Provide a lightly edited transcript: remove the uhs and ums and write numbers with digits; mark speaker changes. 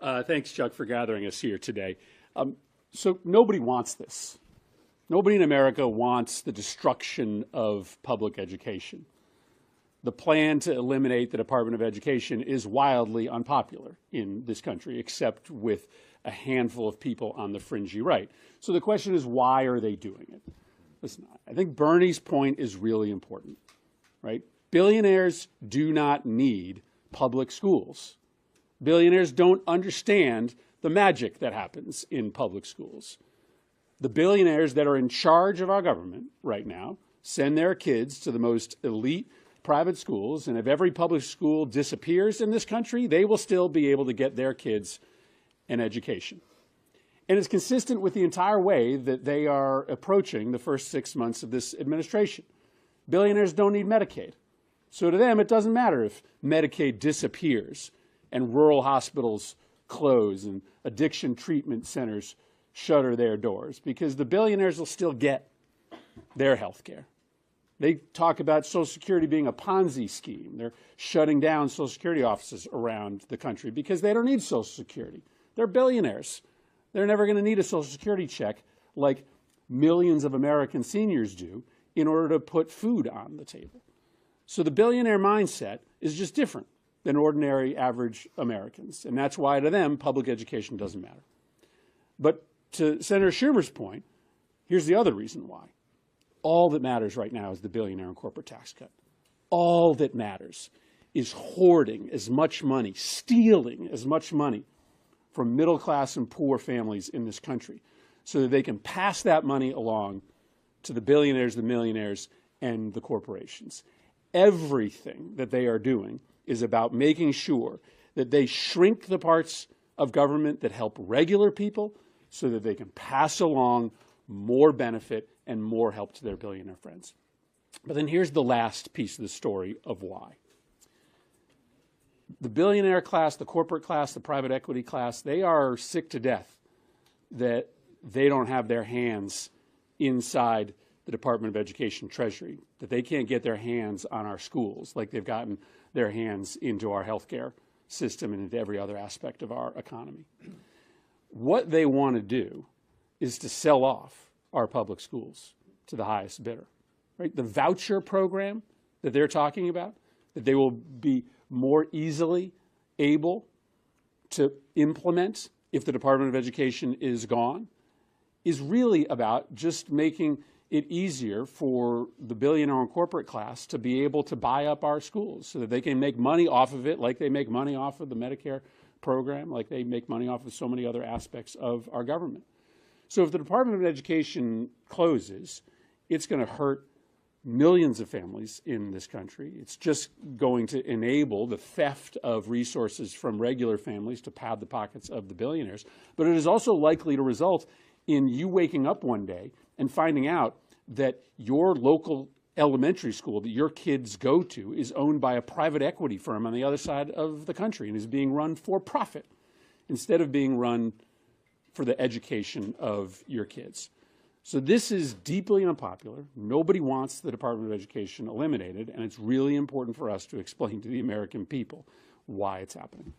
Speaker 1: Thanks, Chuck, for gathering us here today. So nobody wants this. Nobody in America wants the destruction of public education. The plan to eliminate the Department of Education is wildly unpopular in this country, except with a handful of people on the fringy right. So the question is, why are they doing it? Listen, I think Bernie's point is really important, right? Billionaires do not need public schools. Billionaires don't understand the magic that happens in public schools. The billionaires that are in charge of our government right now send their kids to the most elite private schools, and if every public school disappears in this country, they will still be able to get their kids an education. And it's consistent with the entire way that they are approaching the first 6 months of this administration. Billionaires don't need Medicaid. So to them, it doesn't matter if Medicaid disappears and rural hospitals close and addiction treatment centers shutter their doors, because the billionaires will still get their health care. They talk about Social Security being a Ponzi scheme. They're shutting down Social Security offices around the country because they don't need Social Security. They're billionaires. They're never going to need a Social Security check like millions of American seniors do in order to put food on the table. So the billionaire mindset is just different than ordinary average Americans. And that's why to them, public education doesn't matter. But to Senator Schumer's point, here's the other reason why. All that matters right now is the billionaire and corporate tax cut. All that matters is hoarding as much money, stealing as much money from middle class and poor families in this country so that they can pass that money along to the billionaires, the millionaires, and the corporations. Everything that they are doing is about making sure that they shrink the parts of government that help regular people so that they can pass along more benefit and more help to their billionaire friends. But then here's the last piece of the story of why. The billionaire class, the corporate class, the private equity class, they are sick to death that they don't have their hands inside the Department of Education Treasury, that they can't get their hands on our schools like they've gotten their hands into our healthcare system and into every other aspect of our economy. What they want to do is to sell off our public schools to the highest bidder, right? The voucher program that they're talking about, that they will be more easily able to implement if the Department of Education is gone, is really about just making it easier for the billionaire and corporate class to be able to buy up our schools so that they can make money off of it like they make money off of the Medicare program, like they make money off of so many other aspects of our government. So if the Department of Education closes, it's going to hurt millions of families in this country. It's just going to enable the theft of resources from regular families to pad the pockets of the billionaires. But it is also likely to result in you waking up one day and finding out that your local elementary school that your kids go to is owned by a private equity firm on the other side of the country and is being run for profit instead of being run for the education of your kids. So this is deeply unpopular. Nobody wants the Department of Education eliminated, and it's really important for us to explain to the American people why it's happening.